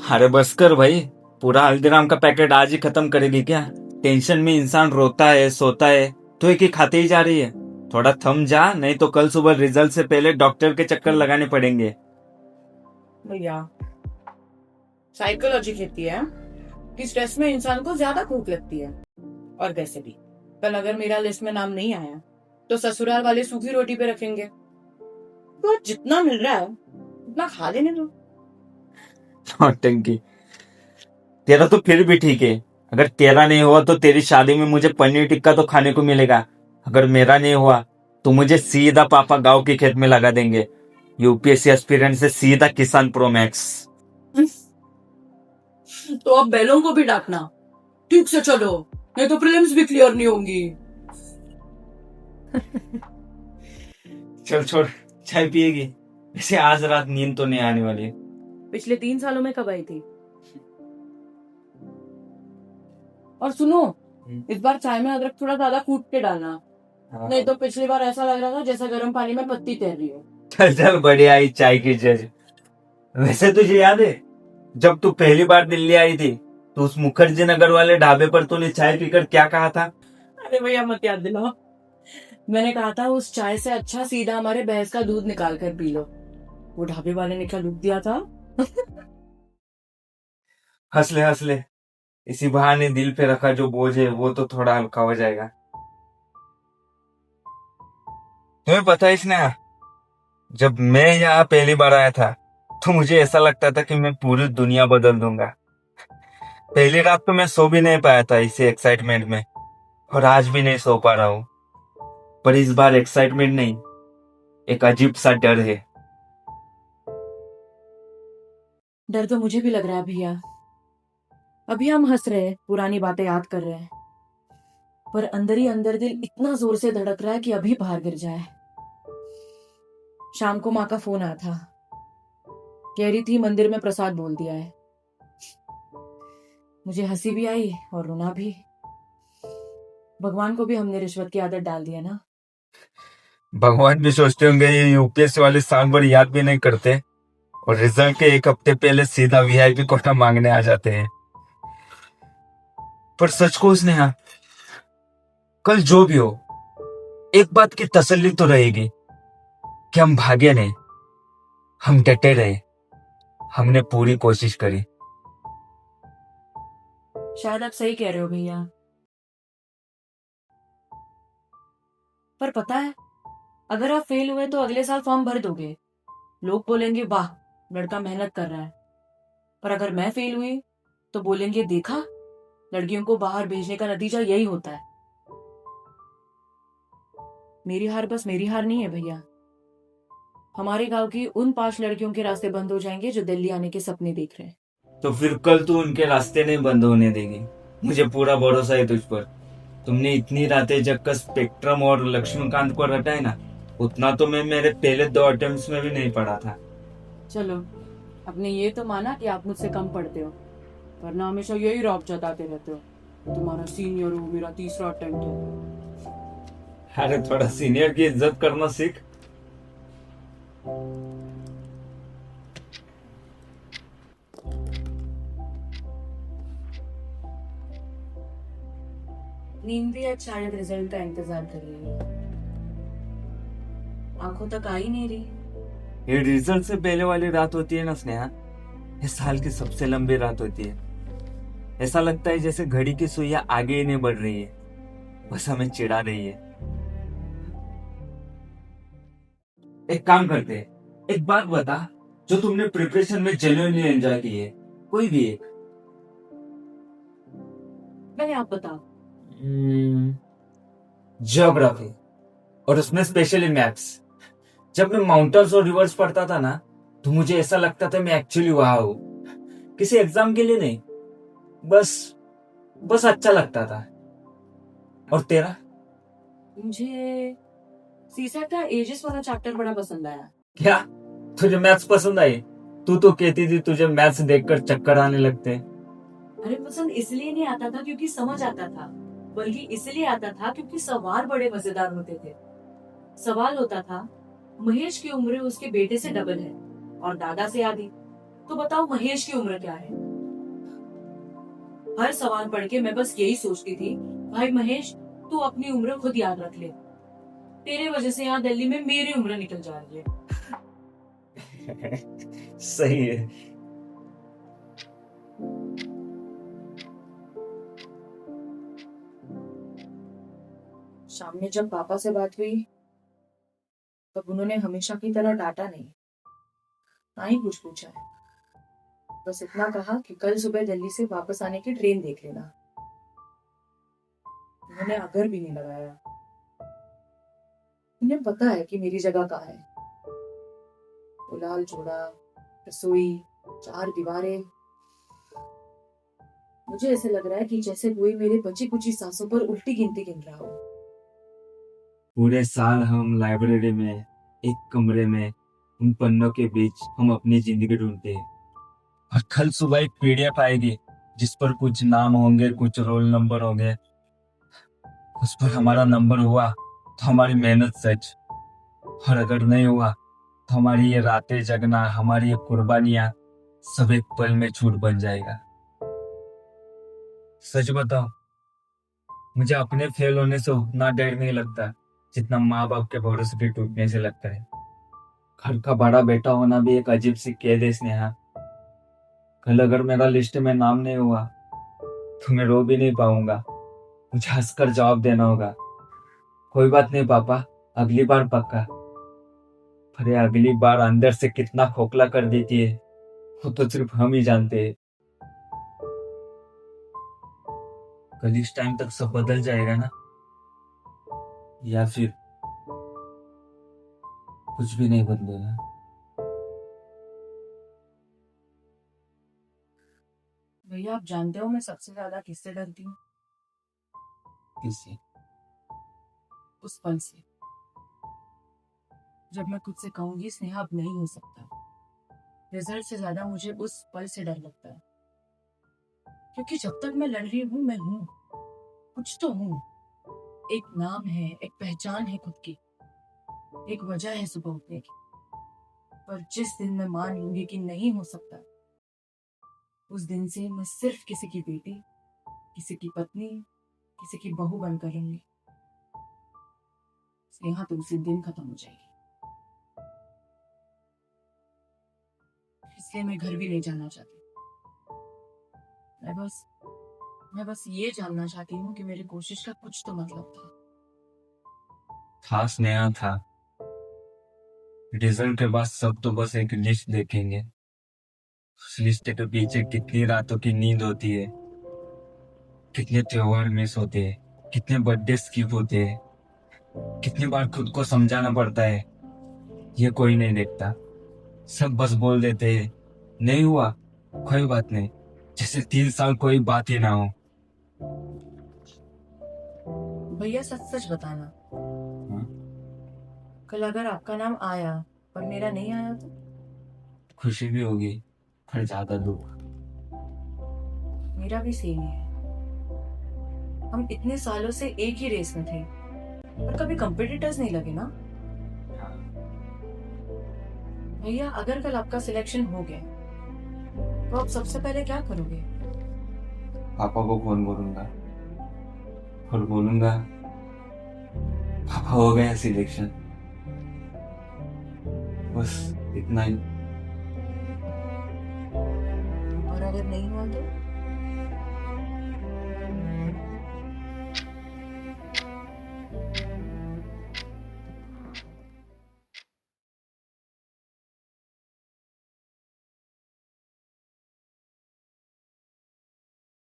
अरे बस कर भाई। पूरा हल्दीराम का पैकेट आज ही खत्म करेगी क्या? टेंशन में इंसान रोता है, सोता है, तो एक ही खाते ही जा रही है। थोड़ा थम जा, नहीं तो कल सुबह रिजल्ट से पहले डॉक्टर के चक्कर लगाने पड़ेंगे। भैया साइकोलॉजी कहती है कि स्ट्रेस में इंसान को ज्यादा भूख लगती है। और वैसे भी कल अगर मेरा लिस्ट में नाम नहीं आया तो ससुराल वाले सूखी रोटी पे रखेंगे। तो जितना मिल रहा है उतना खा लेने दो। टंकी, तेरा तो फिर भी ठीक है। अगर तेरा नहीं हुआ तो तेरी शादी में मुझे पनीर टिक्का तो खाने को मिलेगा। अगर मेरा नहीं हुआ तो मुझे सीधा पापा गांव के खेत में लगा देंगे, यूपीएससी एस्पिरेंट से सीधा किसान प्रो मैक्स। तो अब बैलों को भी डांटना। ठीक से चलो, नहीं तो प्रीलिम्स भी क्लियर नहीं होंगी। चल छोड़, चाय पिएगी? वैसे आज रात नींद तो नहीं आने वाली। पिछले 3 सालों में कब आई थी? और सुनो, इस बार चाय में अदरक थोड़ा ज्यादा कूट के डालना। नहीं तो पिछली बार ऐसा लग रहा था जैसा गर्म पानी में पत्ती तैर रही हो। चल चल, बढ़िया आई चाय की जज। वैसे तुझे याद है जब तू पहली बार दिल्ली आई थी तो उस मुखर्जी नगर वाले ढाबे पर तूने चाय पीकर क्या कहा था? अरे भैया मत याद दिलाओ। मैंने कहा था उस चाय से अच्छा सीधा हमारे भैंस का दूध निकाल कर पी लो। वो ढाबे वाले ने क्या लुक दिया था। हंस ले हंस ले, इसी बहाने दिल पे रखा जो बोझ है वो तो थोड़ा हल्का हो जाएगा। तुम्हें पता है स्नेहा, जब मैं यहाँ पहली बार आया था तो मुझे ऐसा लगता था कि मैं पूरी दुनिया बदल दूंगा। पहली रात तो मैं सो भी नहीं पाया था इसी एक्साइटमेंट में, और आज भी नहीं सो पा रहा हूँ। पर इस बार एक्साइटमेंट नहीं, एक अजीब सा डर है। डर तो मुझे भी लग रहा है भैया। अभी हम हंस रहे हैं, पुरानी बातें याद कर रहे हैं, पर अंदर ही अंदर दिल इतना जोर से धड़क रहा है कि अभी बाहर गिर जाए। शाम को माँ का फोन आया था, कह रही थी मंदिर में प्रसाद बोल दिया है। मुझे हंसी भी आई और रोना भी। भगवान को भी हमने रिश्वत की आदत डाल दी है ना। भगवान भी सोचते होंगे ये यूपीएससी वाले साल भर याद भी नहीं करते और रिजल्ट के एक हफ्ते पहले सीधा वीआईपी कोटा मांगने आ जाते हैं। पर सच को स्नेहा, कल जो भी हो, एक बात की तसल्ली तो रहेगी कि हम भागे नहीं, हम डटे रहे, हमने पूरी कोशिश करी। शायद आप सही कह रहे हो भैया, पर पता है अगर आप फेल हुए तो अगले साल फॉर्म भर दोगे। लोग बोलेंगे वाह लड़का मेहनत कर रहा है। पर अगर मैं फेल हुई तो बोलेंगे देखा, लड़कियों को बाहर भेजने का नतीजा यही होता है। मेरी हार बस मेरी हार नहीं है भैया। हमारे गांव की उन 5 लड़कियों के रास्ते बंद हो जाएंगे जो दिल्ली आने के सपने देख रहे हैं। तो फिर कल तू उनके रास्ते नहीं बंद होने देगी। मुझे पूरा भरोसा है तुझ पर। तुमने इतनी रातें जगकर स्पेक्ट्रम और लक्ष्मीकांत को रटा है ना, उतना तो मैं मेरे पहले 2 अटेम्प्ट्स में भी नहीं पढ़ा था। चलो, आपने ये तो माना कि आप मुझसे कम पढ़ते हो, वरना हमेशा यही रौब जताते रहते हो। तुम्हारा सीनियर हो, मेरा तीसरा अटेम्प्ट है। अरे थोड़ा सीनियर की इज्जत करना सीख। नींद भी आज शायद रिजल्ट का इंतजार कर रही है, आंखों तक आ ही नहीं रही। ये रिजल्ट से पहले वाली रात होती है ना स्नेहा, ये साल की सबसे लंबी रात होती है। ऐसा लगता है जैसे घड़ी की सुइयां आगे ही नहीं बढ़ रही है, बस हमें चिढ़ा रही है। एक काम करते हैं, एक बात बता जो तुमने प्रिपरेशन में जेन्युइनली एंजॉय की है, कोई भी एक। मैंने आप बताओ। ज्योग्राफी, और उसमें स्पेशली मैप्स। जब मैं माउंटेन्स और रिवर्स पढ़ता था ना, तो मुझे ऐसा लगता था मैं एक्चुअली वहां हूं, किसी एग्जाम के लिए नहीं, बस बस अच्छा लगता था। और तेरा? मुझे सीसैट का एजेस वाला चैप्टर बड़ा पसंद आया। क्या तुझे मैथ्स पसंद आई? तू तो कहती थी तुझे मैथ्स देखकर चक्कर आने लगते। अरे पसंद इसलिए नहीं आता था क्योंकि समझ आता था, बल्कि इसलिए आता था क्योंकि सवाल बड़े मजेदार होते थे। सवाल होता था, महेश की उम्र उसके बेटे से डबल है और दादा से आधी, तो बताओ महेश की उम्र क्या है? हर सवाल पढ़ के मैं बस यही सोचती थी, भाई महेश तू अपनी उम्र खुद याद रख ले, तेरे वजह से यहाँ दिल्ली में मेरी उम्र निकल जा रही है। सही है। शाम में जब पापा से बात हुई तब उन्होंने हमेशा की तरह डांटा नहीं, ना ही कुछ पूछा है। बस इतना कहा कि कल सुबह दिल्ली से वापस आने की ट्रेन देख लेना। उन्होंने अगर भी नहीं लगाया। उन्हें पता है कि मेरी जगह कहाँ है। वो लाल जोड़ा, रसोई, 4 दीवारें। मुझे ऐसे लग रहा है कि जैसे कोई मेरे बची कुची सांसों पर उल्टी गिनती गिन रहा हो। पूरे साल हम लाइब्रेरी में एक कमरे में उन पन्नों के बीच हम अपनी जिंदगी ढूंढते हैं, और कल सुबह एक पीडीएफ आएगी जिस पर कुछ नाम होंगे, कुछ रोल नंबर होंगे। उस पर हमारा नंबर हुआ तो हमारी मेहनत सच, और अगर नहीं हुआ तो हमारी ये रातें जगना, हमारी ये कुर्बानियां सब एक पल में छूट बन जाएगा। सच बताओ, मुझे अपने फेल होने से उतना डर नहीं लगता जितना माँ बाप के भरोसे के टूटने से लगता है। घर का बड़ा बेटा होना भी एक अजीब सी कैद है स्नेहा। कल अगर मेरा लिस्ट में नाम नहीं हुआ तो मैं रो भी नहीं पाऊंगा, मुझे हंसकर जवाब देना होगा, कोई बात नहीं पापा, अगली बार पक्का। पर ये अगली बार अंदर से कितना खोखला कर देती है वो तो सिर्फ हम ही जानते हैं। कल इस टाइम तक सब बदल जाएगा ना, या फिर कुछ भी नहीं बदलेगा? भैया आप जानते हो मैं सबसे ज्यादा किससे डरती हूँ? किसी उस पल से जब मैं खुद से कहूंगी स्नेहा अब नहीं हो सकता। रिजल्ट से ज्यादा मुझे उस पल से डर लगता है, क्योंकि जब तक मैं लड़ रही हूँ मैं हूँ, कुछ तो हूँ। एक नाम है, एक पहचान है खुद की, एक वजह है सुबह उठने की। पर जिस दिन मैं मान लूंगी कि नहीं हो सकता, उस दिन से मैं सिर्फ किसी की बेटी, किसी की पत्नी, किसी की बहू बनकर रहूंगी। स्नेहा तो उसी दिन खत्म हो जाएगी। इसलिए मैं घर भी नहीं जाना चाहती। मैं बस ये जानना चाहती हूँ कि मेरी कोशिश का कुछ तो मतलब था स्नेहा था। रिजल्ट के बाद सब तो बस एक लिस्ट देखेंगे, उस लिस्ट के पीछे कितनी रातों की नींद होती है, कितने त्योहार मिस होते हैं, कितने बर्थडे स्किप होते हैं, कितनी बार खुद को समझाना पड़ता है, ये कोई नहीं देखता। सब बस बोल देते हैं नहीं हुआ कोई बात नहीं, जैसे 3 साल कोई बात ही ना हो। भैया सच सच बताना, हाँ? कल अगर आपका नाम आया पर मेरा नहीं आया तो? खुशी भी होगी पर ज्यादा दुख। मेरा भी सेम ही है। हम इतने सालों से एक ही रेस में थे, पर कभी कंपटीटर्स नहीं लगे ना। भैया अगर कल आपका सिलेक्शन हो गया तो आप सबसे पहले क्या करोगे? पापा को फोन करूंगा और बोलूंगा पापा हो गया सिलेक्शन, बस इतना ही। और अगर नहीं हुआ तो?